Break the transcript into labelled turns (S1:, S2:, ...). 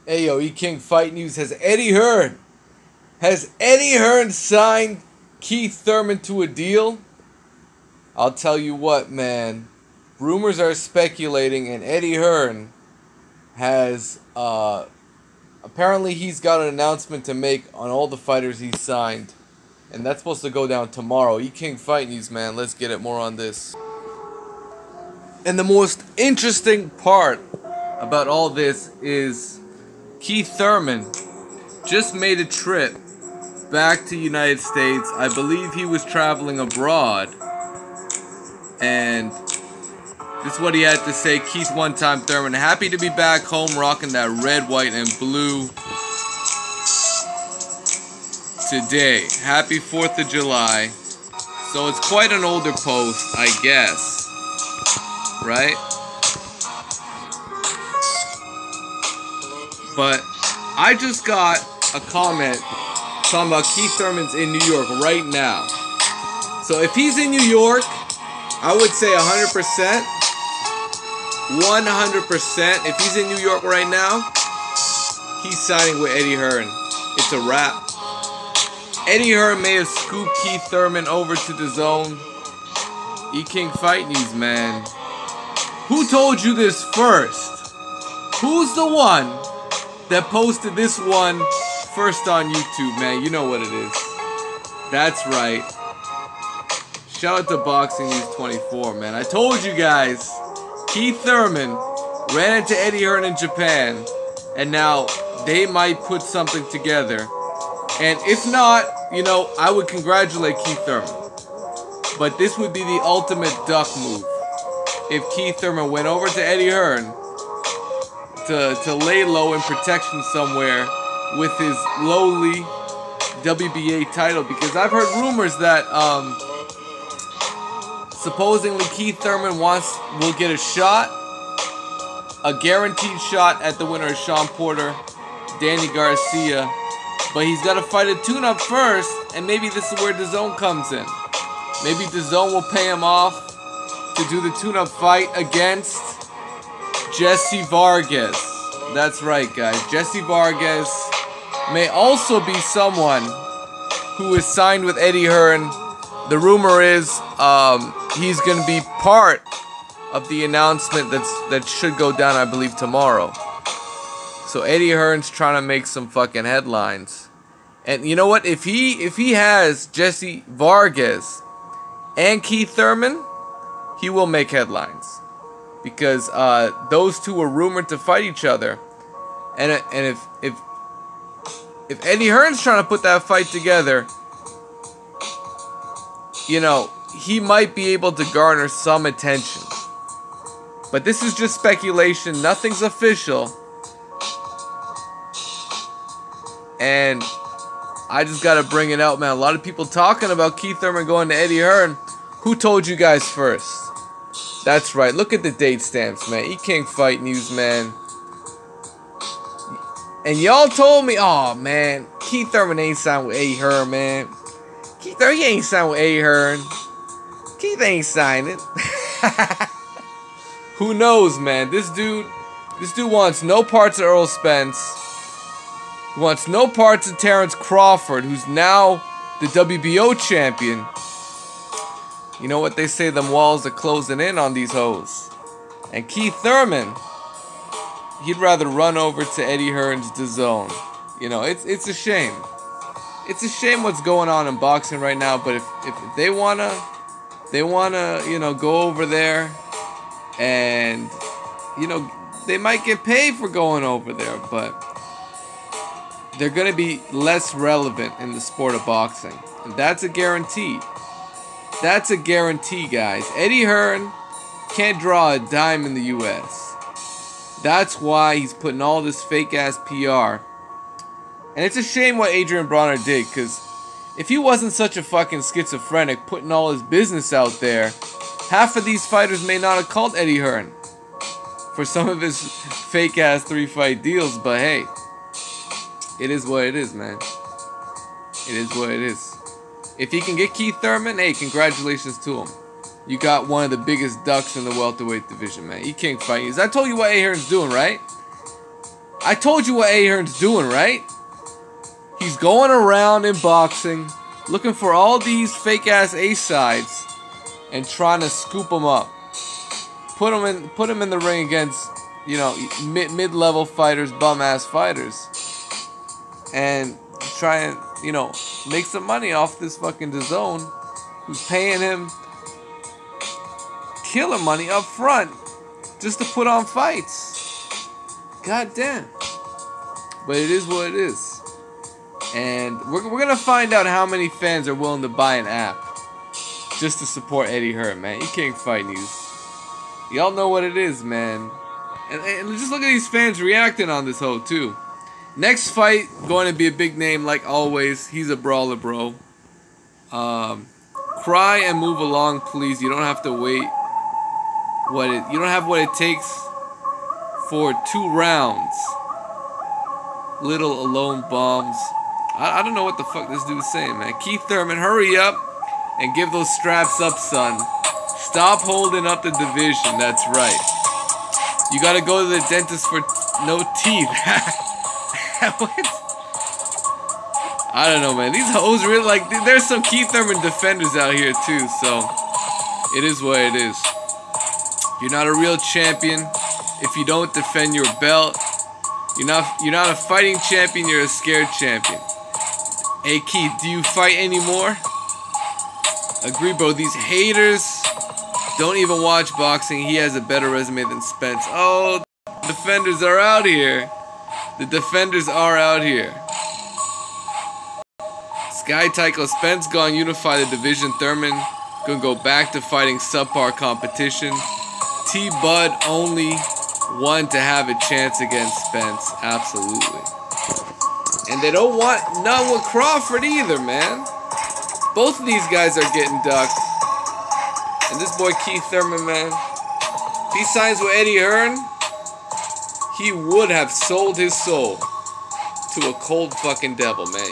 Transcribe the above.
S1: Hey yo, E-King Fight News. Has Eddie Hearn signed Keith Thurman to a deal? I'll tell you what, man. Rumors are speculating, and Eddie Hearn has apparently he's got an announcement to make on all the fighters he's signed, and that's supposed to go down tomorrow. E-King Fight News, man. Let's get it more on this. And the most interesting part about all this is Keith Thurman just made a trip back to the United States. I believe he was traveling abroad. And this is what he had to say. Keith one-time Thurman. Happy to be back home rocking that red, white, and blue today. Happy 4th of July. So it's quite an older post, I guess. Right? But I just got a comment talking about Keith Thurman's in New York right now. So if he's in New York, I would say 100%. 100%. If he's in New York right now, he's signing with Eddie Hearn. It's a wrap. Eddie Hearn may have scooped Keith Thurman over to Dazn. E-King Fight News, man. Who told you this first? Who's the one that posted this one first on YouTube, man? You know what it is. That's right. Shout out to Boxing News 24, man. I told you guys, Keith Thurman ran into Eddie Hearn in Japan, and now they might put something together. And if not, you know, I would congratulate Keith Thurman. But this would be the ultimate duck move if Keith Thurman went over to Eddie Hearn to lay low in protection somewhere with his lowly WBA title, because I've heard rumors that supposedly Keith Thurman will get a shot, a guaranteed shot at the winner of Sean Porter, Danny Garcia, but he's got to fight a tune-up first, and maybe this is where Dazn comes in. Maybe Dazn will pay him off to do the tune-up fight against Jesse Vargas. That's right, guys. Jesse Vargas may also be someone who is signed with Eddie Hearn. The rumor is he's going to be part of the announcement that should go down, I believe, tomorrow. So Eddie Hearn's trying to make some fucking headlines. And you know what? If he has Jesse Vargas and Keith Thurman, he will make headlines, because those two were rumored to fight each other, and if Eddie Hearn's trying to put that fight together, you know, he might be able to garner some attention. But this is just speculation. Nothing's official, and I just gotta bring it out, man. A lot of people talking about Keith Thurman going to Eddie Hearn. Who told you guys first? That's right. Look at the date stamps, man. E-King Fight News, man. And y'all told me, oh, man, Keith Thurman ain't signed with Eddie Hearn, man. Keith Thurman, he ain't signed with Eddie Hearn. Keith ain't signed it. Who knows, man? This dude wants no parts of Earl Spence. He wants no parts of Terrence Crawford, who's now the WBO champion. You know what they say, them walls are closing in on these hoes. And Keith Thurman, he'd rather run over to Eddie Hearn's Dazn. You know, it's a shame. It's a shame what's going on in boxing right now, but if they wanna, you know, go over there, and, you know, they might get paid for going over there, but they're gonna be less relevant in the sport of boxing. And that's a guarantee. That's a guarantee, guys. Eddie Hearn can't draw a dime in the U.S. That's why he's putting all this fake-ass PR. And it's a shame what Adrian Bronner did, because if he wasn't such a fucking schizophrenic putting all his business out there, half of these fighters may not have called Eddie Hearn for some of his fake-ass 3-fight deals. But hey, it is what it is, man. It is what it is. If he can get Keith Thurman, hey, congratulations to him. You got one of the biggest ducks in the welterweight division, man. E-King Fight News. I told you what Hearn's doing, right? I told you what Eddie Hearn's doing, right? He's going around in boxing, looking for all these fake-ass A-sides and trying to scoop them up. Put him in the ring against, you know, mid-level fighters, bum-ass fighters. And try and, you know, make some money off this fucking Dazn, who's paying him killer money up front just to put on fights. God damn. But it is what it is. And we're gonna find out how many fans are willing to buy an app just to support Eddie Hearn, man. He can't fight news. Y'all know what it is, man. And just look at these fans reacting on this hoe too. Next fight going to be a big name like always. He's a brawler, bro. Cry and move along, please. You don't have to wait. You don't have what it takes for 2 rounds. Little alone bombs. I don't know what the fuck this dude's saying, man. Keith Thurman, hurry up and give those straps up, son. Stop holding up the division. That's right. You gotta go to the dentist for no teeth. What? I don't know, man. These hoes really like. There's some Keith Thurman defenders out here too, so it is what it is. You're not a real champion if you don't defend your belt. You're not a fighting champion. You're a scared champion. Hey Keith, do you fight anymore? Agree, bro. These haters don't even watch boxing. He has a better resume than Spence. Oh, the defenders are out here. The defenders are out here. Sky Tycho Spence gonna unify the division. Thurman gonna go back to fighting subpar competition. T-Bud only one to have a chance against Spence. Absolutely. And they don't want none with Crawford either, man. Both of these guys are getting ducked. And this boy Keith Thurman, man, if he signs with Eddie Hearn, he would have sold his soul to a cold fucking devil, man.